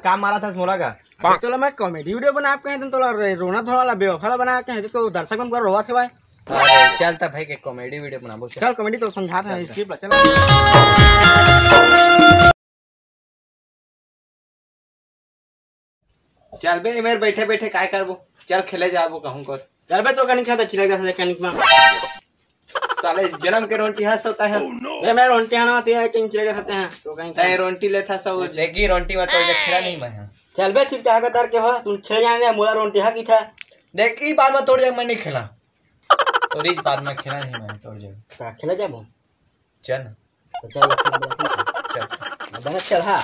काम मारा था मोला का तो मैं कॉमेडी वीडियो बना के तो रोना थोड़ा वाला बेवफा बना के तो दर्शक में कर रोवा थे भाई। अरे चलता भाई के कॉमेडी वीडियो बनाबो चल कॉमेडी तो समझाते हैं स्क्रिप्ट चल चल बे मेरे बैठे बैठे काय करबो चल खेले जाबो कहूं कर चल बे तो कनी खाता चिरा जैसे कनी में साले जन्म के रोटी हंस होता है ये मैं रोटी आना आती है किंग चिरा खाते हैं तो कहीं तय रोटी लेथा सब लेगी रोटी में तो खेला नहीं मैं चल बे चिपका के तार के हो तू खेले जाने मोला रोटी हा की था देख ई बार में तोड़ जग मैं नहीं खेला तो इस बार में खेला नहीं मैं तोड़ जग खेला जाबो चल तो चल चल बना चल हां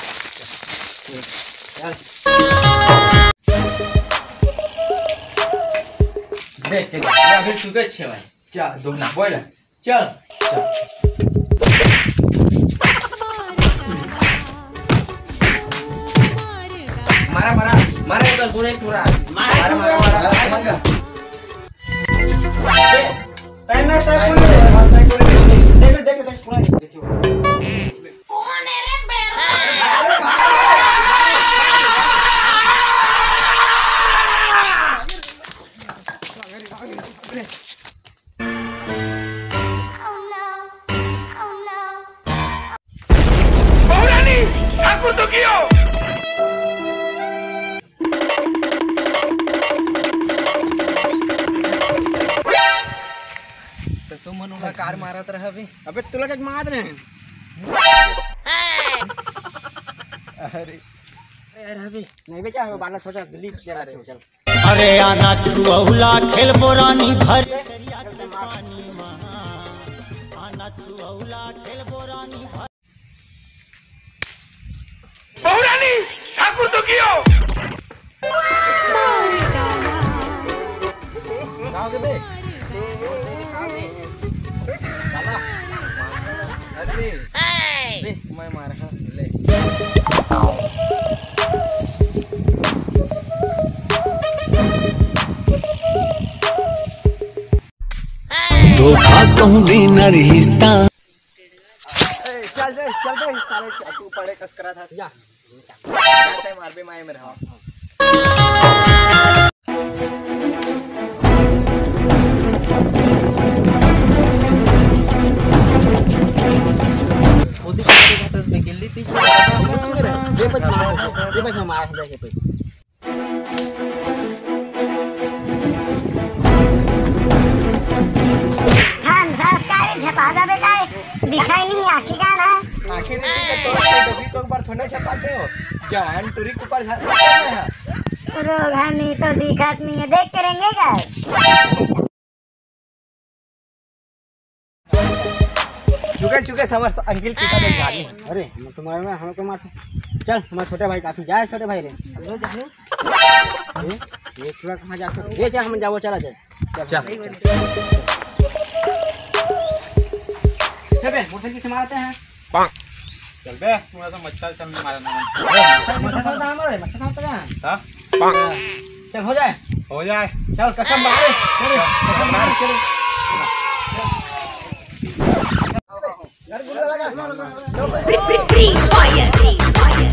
देख देख अभी सुते छे भाई चल दो ना बोल चल मारा मारा मारा तो पूरे पूरा मारा मारा टाइम में टाइम देख देख देख पूरा देखियो कौन है रे बेरा तुम मनुका कार मारत रह अबे तू लगे मार रहे हैं अरे यार अभी नहीं बेचा हो बाना छोटा दिल्ली जा रहे हो चल अरे आना छुआ खेल बोरानी भर आना छुआ खेल बोरानी भर पौरानी ठाकुर तो कियो गाओ के बे अरे मैं मार हां ले धोखा कहूं भी न रिश्ता चल दे साले तू पड़े कस करा था जा जाते मार बे माए मेरे हां ये बस मार दे के छान सरकारी छपा जाबे काय दिखाई नहीं आखी का ना आखिर देखी तो कभी को बार थोड़ा छपाते हो जवान टूरी के ऊपर जाते हैं रोगानी तो दिखत नहीं है देख करेंगे क्या चुके समझ अंकिल पिता देख गाली अरे हम तुम्हारे में हम को मार चल हमारे छोटे भाई काफी जाए छोटे भाई रे लो जाने ये पूरा कहां जा सकते ये चल हम जाओ चला चल सबे मोटरसाइकिल से मारते हैं चल बे पूरा तो मच्छर चल मारना मच्छर दाम रे मच्छर दाम तो हां चल हो जाए चल कसम मारे कसम मार चल यार गुल्ला लगा फ्री फायर फ्री फायर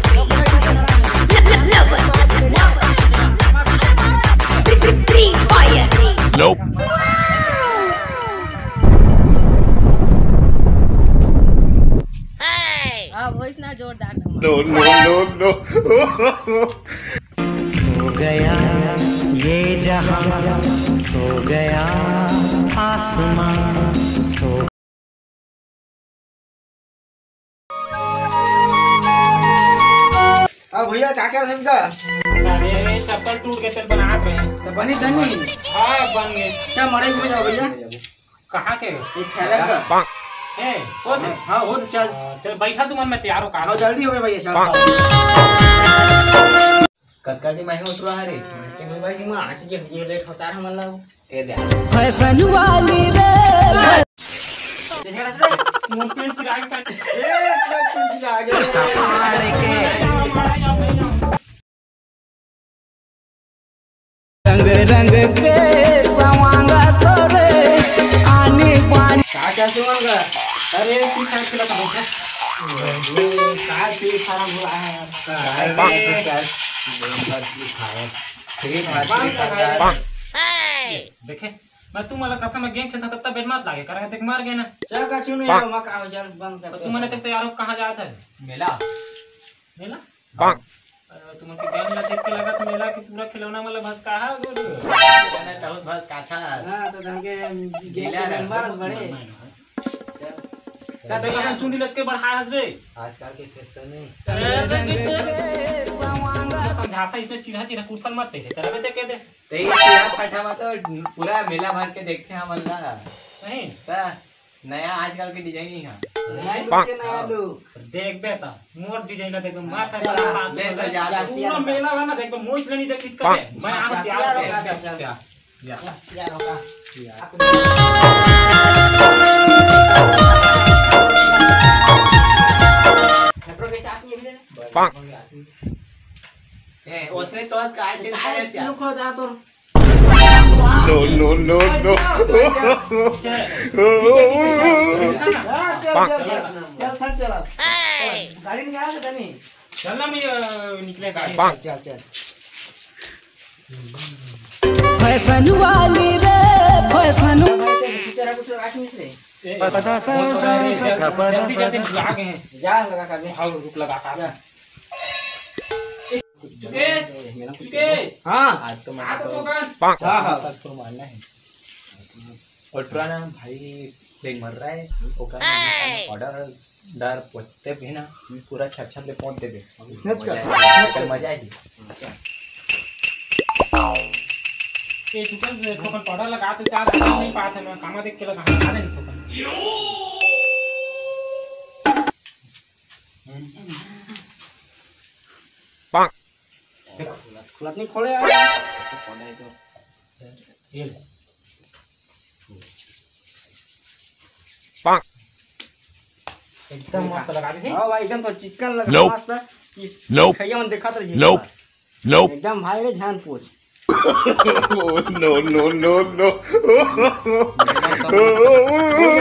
नोप वॉइस ना जोरदार नो सो गया ये जहां सो गया आसमां सो अब भैया क्या कर रहे हैं अरे चप्पल टूट के सर बना रहे हैं तो बनी धनी हाँ बन गए क्या मरे हुए जाओ भैया कहाँ के ये थैला का है हो दे हाँ हो तो चल चल बैठा तुम मैं तैयार हो आओ कहाँ जल्दी हो गए भैया चल कक्का जी मैं उतरा है रे के भाई जी मां आज ये लेट होता है हमला ए दे फैशन वाली रे देख रहा है मुंह पे चिराग का ए कुछ आ गया रंग रंग के सवांगा तोरे आने पानी क्या सुमन का अरे तू क्या खेला था बैठे काय फ्री फायर हुआ है देखे मैं तू मला कथा में गेम खेलता तब बैठ मत लागे करा देख मार गए ना चल का चुन यार मका हो चल बंद कर तू मैंने तक यार कहां जाया था मेला मेला तुम के गेम ला देख के लगा तो मेला की पूरा खिलौना मतलब बस कहा गोल मैंने तो बस काथा हां तो हमके गेला नंबर बड़े का देखा हम चुंदी लग के बढ़ा हंसबे आजकल के फैशन है समझाता इसमें चिढ़ा चिढ़ा कुटफल मत दे तेरा भी देख के दे ते यार फटा में तो पूरा मेला भर के देखते हैं हम अल्लाह नहीं ता नया आजकल के डिजाइन ही है नया लो देख बेटा मोर डिजाइन देख मार फैसला ले तो जा पूरा मेला बना देख मोच नहीं देख कित करे मैं आ तैयार हो यार होगा मेट्रो के साथ में ए उसने तो काय चीज करे क्या लुक हो जा तो No, no, no, no. चल चल गाड़ी नहीं आया था नहीं चल ना मैं निकले गाड़ी चल फैशन वाली रे फैशन टीचर कुछ राख नहीं से जल्दी जल्दी आ गए हैं जा लगा कर हाउ रुक लगा का सुकेश हां आज तो आ मैं तो तो दुकान हां तक तो मारना है और पुराना भाई देख मर रहा है ओका ऑर्डर डर पोते भी ना पूरा छछन ले पहुंच देबे चल मजा आई ये चुकन ठोकन पाउडर लगा तो चार नहीं पाते मैं कामा देख के लगा खा दे ठोकन खुलत नहीं खोले यार ये ले एकदम मस्त लगा दी हां भाई एकदम तो चिकन लगा Nope. मस्त Nope. खैया मन देखा तो Nope. Nope. एकदम भाई रे ध्यान पूछ Oh, no, no, no, no.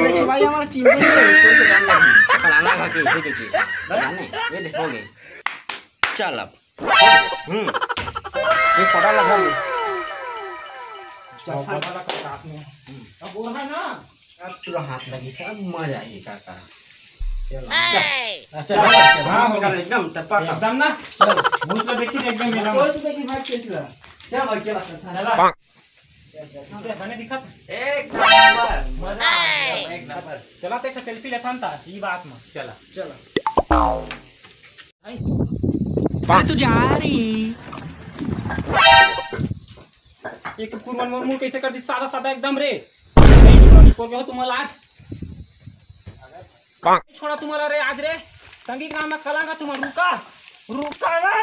देखिए भाई हमारा टीम में कोई तो काम नहीं फलाना खा के ये देखिए जाने ये देखोगे चल अब ये पड़ा लगा ले वाला का साथ में अब बोल है ना अब पूरा हाथ लगी सब मजा आएगी काका चल हां होगा एकदम टपा एकदम ना चल भूत तो देखी एकदम मेरा कोई तो देखी भाई कैसे क्या भाई क्या लगता है चला से बने दिखत एक नंबर मजा एक नंबर चला ते सेल्फी लेथन था ई बात में चला चलो एक कुरमन मुंह कैसे कर दी सादा सादा एकदम रे नहीं छोड़ा को हो तुम्हारा आज छोड़ा तुम्हारा रे आज रे संगीत नाम में कलांगा तुम्हारा रुका रुका रे